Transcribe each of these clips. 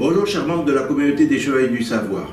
Bonjour chers membres de la communauté des Chevaliers du Savoir.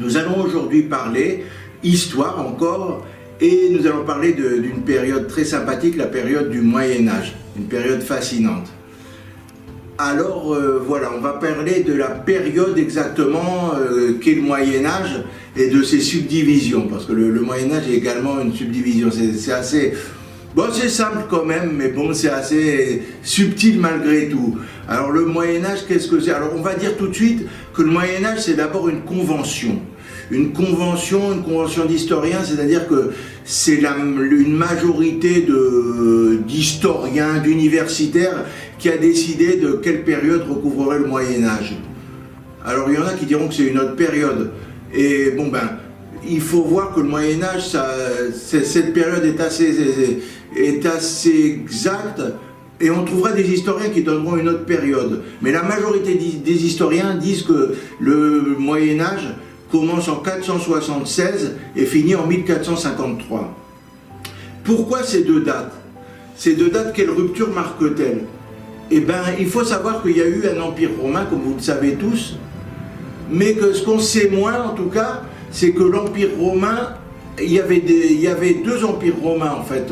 Nous allons aujourd'hui parler histoire encore et nous allons parler d'une période très sympathique, la période du Moyen-Âge, une période fascinante. Alors voilà, on va parler de la période exactement qu'est le Moyen-Âge et de ses subdivisions, parce que le Moyen-Âge est également une subdivision, c'est assez... Bon, c'est simple quand même, mais bon, c'est assez subtil malgré tout. Alors le Moyen-Âge, qu'est-ce que c'est? Alors on va dire tout de suite que le Moyen-Âge, c'est d'abord une convention. Une convention d'historiens, c'est-à-dire que c'est une majorité d'historiens, d'universitaires qui a décidé de quelle période recouvrerait le Moyen-Âge. Alors il y en a qui diront que c'est une autre période. Et bon ben, il faut voir que le Moyen-Âge, cette période est assez exacte, et on trouvera des historiens qui donneront une autre période. Mais la majorité des historiens disent que le Moyen-Âge commence en 476 et finit en 1453. Pourquoi ces deux dates? Ces deux dates, quelle rupture marquent-elles? Eh bien, il faut savoir qu'il y a eu un empire romain, comme vous le savez tous, mais que ce qu'on sait moins, en tout cas, c'est que l'empire romain, il y avait deux empires romains, en fait,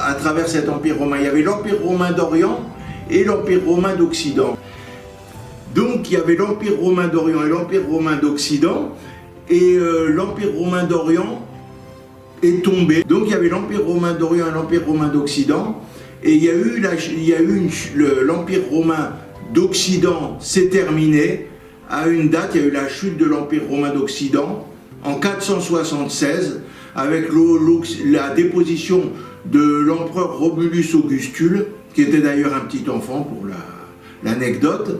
à travers cet empire romain. Il y avait l'empire romain d'Orient et l'empire romain d'Occident. Donc il y avait l'Empire romain d'Orient et l'Empire romain d'Occident, et l'Empire romain d'Orient est tombé. Donc il y avait l'Empire romain d'Orient et l'Empire romain d'Occident, et il y a eu l'Empire romain d'Occident s'est terminé à une date. Il y a eu la chute de l'Empire romain d'Occident en 476, avec la déposition de l'empereur Romulus Augustule, qui était d'ailleurs un petit enfant pour l'anecdote.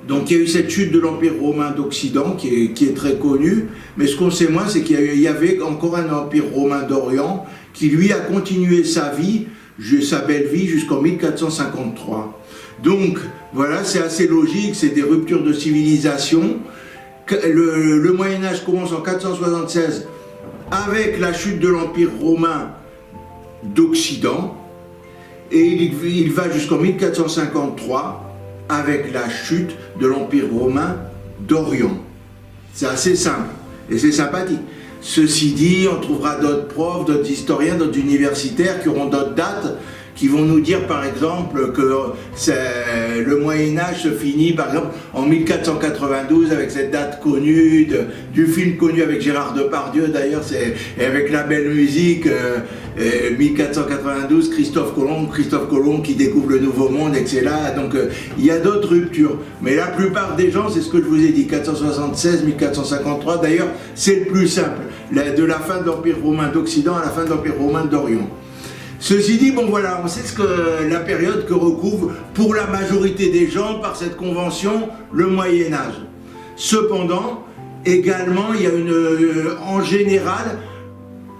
Donc il y a eu cette chute de l'Empire romain d'Occident qui est très connue, mais ce qu'on sait moins, c'est qu'il y avait encore un Empire romain d'Orient qui lui a continué sa belle vie jusqu'en 1453. Donc voilà, c'est assez logique, c'est des ruptures de civilisation. Le Moyen-Âge commence en 476 avec la chute de l'Empire romain d'Occident, et il va jusqu'en 1453 avec la chute de l'Empire romain d'Orient. C'est assez simple et c'est sympathique. Ceci dit, on trouvera d'autres profs, d'autres historiens, d'autres universitaires qui auront d'autres dates, qui vont nous dire par exemple que le Moyen-Âge se finit par exemple en 1492 avec cette date connue du film connu avec Gérard Depardieu d'ailleurs, et avec la belle musique, 1492, Christophe Colomb qui découvre le Nouveau Monde, etc. Donc il y a d'autres ruptures, mais la plupart des gens, c'est ce que je vous ai dit, 476, 1453, d'ailleurs c'est le plus simple, de la fin de l'Empire romain d'Occident à la fin de l'Empire romain d'Orient. Ceci dit, bon voilà, on sait la période que recouvre pour la majorité des gens par cette convention le Moyen-Âge. Cependant, également, il y a en général,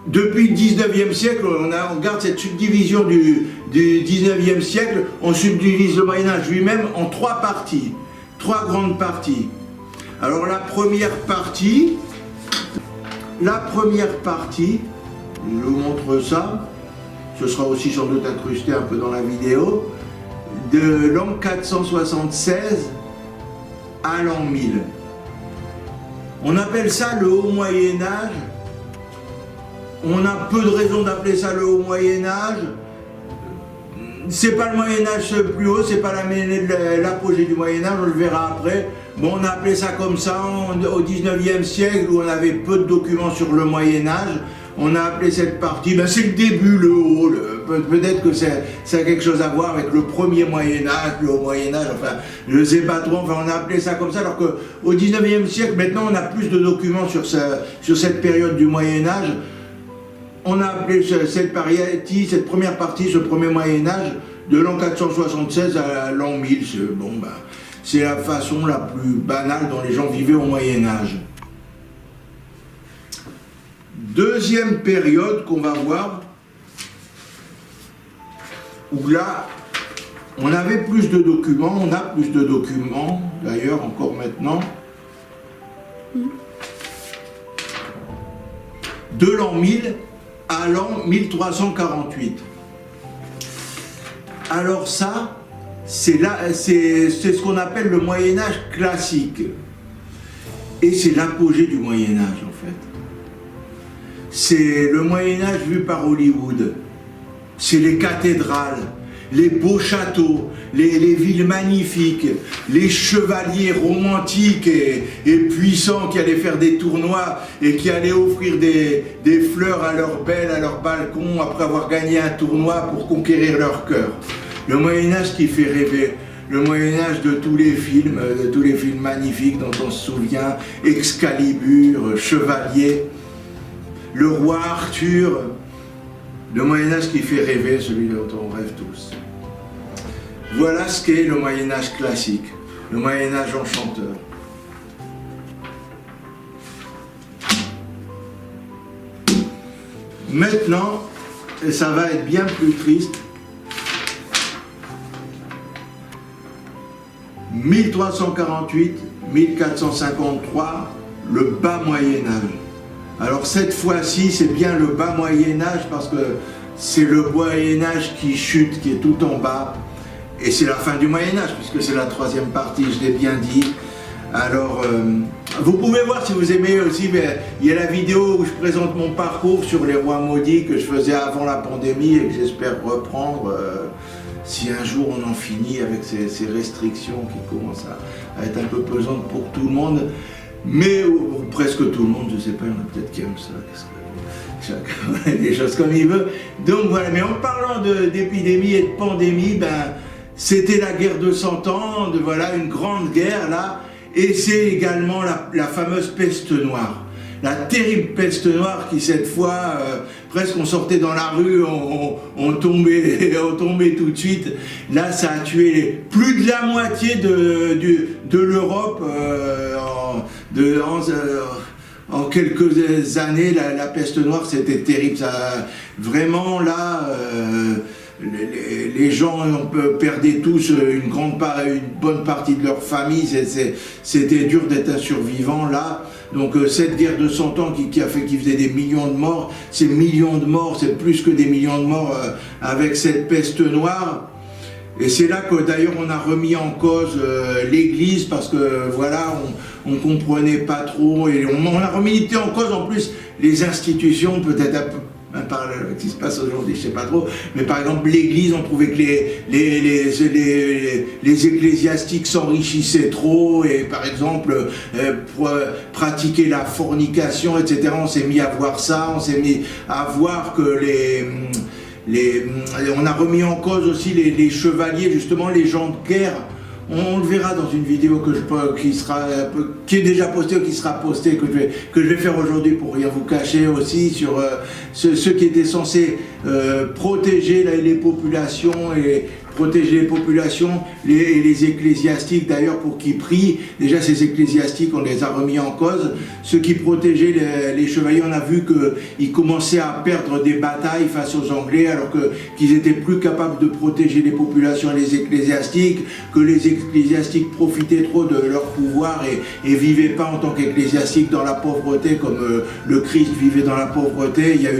depuis le 19e siècle, on regarde cette subdivision du 19e siècle, on subdivise le Moyen-Âge lui-même en trois parties, trois grandes parties. Alors la première partie, je vous montre ça. Ce sera aussi sans doute incrusté un peu dans la vidéo, de l'an 476 à l'an 1000. On appelle ça le Haut Moyen-Âge. On a peu de raisons d'appeler ça le Haut Moyen-Âge. C'est pas le Moyen-Âge le plus haut, c'est pas l'apogée du Moyen-Âge, on le verra après. Bon, on a appelé ça comme ça au 19e siècle, où on avait peu de documents sur le Moyen-Âge. On a appelé cette partie, ben c'est le début, le haut, peut-être que ça a quelque chose à voir avec le premier Moyen-Âge, le Haut Moyen-Âge, enfin, je ne sais pas trop, enfin, on a appelé ça comme ça, alors qu'au 19e siècle, maintenant, on a plus de documents sur cette période du Moyen-Âge. On a appelé cette première partie, ce premier Moyen-Âge, de l'an 476 à l'an 1000. Bon, ben, c'est la façon la plus banale dont les gens vivaient au Moyen-Âge. Deuxième période qu'on va voir, où là, on avait plus de documents, on a plus de documents, d'ailleurs encore maintenant, de l'an 1000 à l'an 1348. Alors ça, c'est ce qu'on appelle le Moyen-Âge classique. Et c'est l'apogée du Moyen-Âge, en fait. C'est le Moyen-Âge vu par Hollywood. C'est les cathédrales, les beaux châteaux, les villes magnifiques, les chevaliers romantiques et puissants qui allaient faire des tournois et qui allaient offrir des fleurs à leurs belles, à leur balcon, après avoir gagné un tournoi pour conquérir leur cœur. Le Moyen-Âge qui fait rêver. Le Moyen-Âge de tous les films magnifiques dont on se souvient, Excalibur, Chevalier, le roi Arthur, le Moyen-Âge qui fait rêver, celui dont on rêve tous. Voilà ce qu'est le Moyen-Âge classique, le Moyen-Âge enchanteur. Maintenant, et ça va être bien plus triste, 1348-1453, le bas Moyen-Âge. Alors cette fois-ci, c'est bien le bas Moyen-Âge parce que c'est le Moyen-Âge qui chute, qui est tout en bas. Et c'est la fin du Moyen-Âge, puisque c'est la troisième partie, je l'ai bien dit. Alors, vous pouvez voir si vous aimez aussi, mais il y a la vidéo où je présente mon parcours sur les rois maudits que je faisais avant la pandémie et que j'espère reprendre. Si un jour on en finit avec ces restrictions qui commencent à être un peu pesantes pour tout le monde, mais ou presque tout le monde, je ne sais pas, il y en a peut-être qui aiment ça, chacun des choses comme il veut. Donc voilà, mais en parlant d'épidémie et de pandémie, ben, c'était la guerre de 100 ans, voilà, une grande guerre là, et c'est également la fameuse peste noire. La terrible peste noire qui cette fois, presque on sortait dans la rue, on tombait tout de suite. Là ça a tué plus de la moitié de l'Europe en quelques années. La peste noire c'était terrible, ça, vraiment là les gens perdaient tous une bonne partie de leur famille, c'était dur d'être un survivant là. Donc cette guerre de 100 ans qui faisait des millions de morts, ces millions de morts, c'est plus que des millions de morts avec cette peste noire. Et c'est là que d'ailleurs on a remis en cause l'Église parce que voilà, on comprenait pas trop et on a remis en cause en plus les institutions, peut-être un peu par ce qui se passe aujourd'hui, je sais pas trop, mais par exemple l'Église, on trouvait que les ecclésiastiques s'enrichissaient trop et par exemple pratiquer la fornication, etc. On s'est mis à voir ça, on s'est mis à voir que on a remis en cause aussi les chevaliers, justement les gens de guerre. On le verra dans une vidéo qui est déjà postée ou qui sera postée, que je vais faire aujourd'hui pour rien vous cacher aussi, sur ceux qui étaient censés protéger les populations et les ecclésiastiques d'ailleurs pour qu'ils prient. Déjà ces ecclésiastiques on les a remis en cause. Ceux qui protégeaient les chevaliers, on a vu qu'ils commençaient à perdre des batailles face aux Anglais alors qu'ils étaient plus capables de protéger les populations et les ecclésiastiques, que les ecclésiastiques profitaient trop de leur pouvoir et vivaient pas en tant qu'ecclésiastiques dans la pauvreté comme le Christ vivait dans la pauvreté. Il y a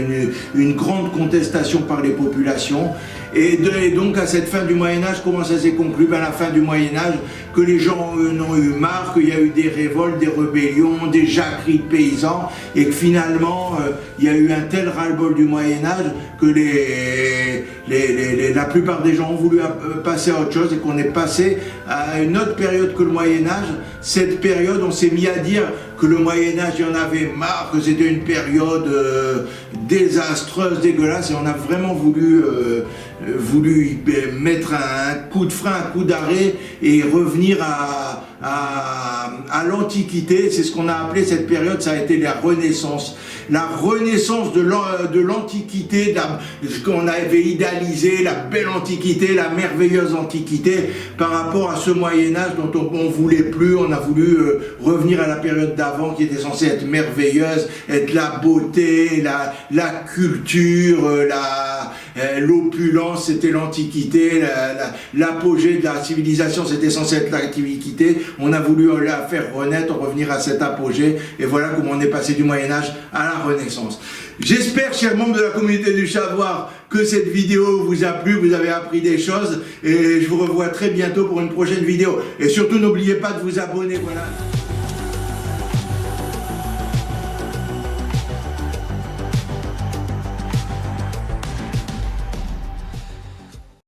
une grande contestation par les populations. Et donc à cette fin du Moyen-Âge, comment ça s'est conclu? À la fin du Moyen-Âge, que les gens en ont eu marre, qu'il y a eu des révoltes, des rébellions, des jacqueries de paysans, et que finalement il y a eu un tel ras-le-bol du Moyen-Âge que la plupart des gens ont voulu passer à autre chose et qu'on est passé à une autre période que le Moyen-Âge. Cette période, on s'est mis à dire que le Moyen-Âge, il y en avait marre, que c'était une période désastreuse, dégueulasse, et on a vraiment voulu mettre un coup de frein, un coup d'arrêt et revenir à l'Antiquité. C'est ce qu'on a appelé cette période, ça a été la Renaissance. La Renaissance de l'Antiquité, ce qu'on avait idéalisé, la belle Antiquité, la merveilleuse Antiquité, par rapport à ce Moyen-Âge dont on ne voulait plus. On a voulu revenir à la période d'avant qui était censée être merveilleuse, être la beauté, la culture, l'opulence, c'était l'Antiquité, l'apogée de la civilisation, c'était censé être l'Antiquité. on a voulu la faire renaître, revenir à cet apogée, et voilà comment on est passé du Moyen-Âge à la Renaissance. J'espère, chers membres de la communauté du savoir, que cette vidéo vous a plu, vous avez appris des choses, et je vous revois très bientôt pour une prochaine vidéo. Et surtout, n'oubliez pas de vous abonner, voilà.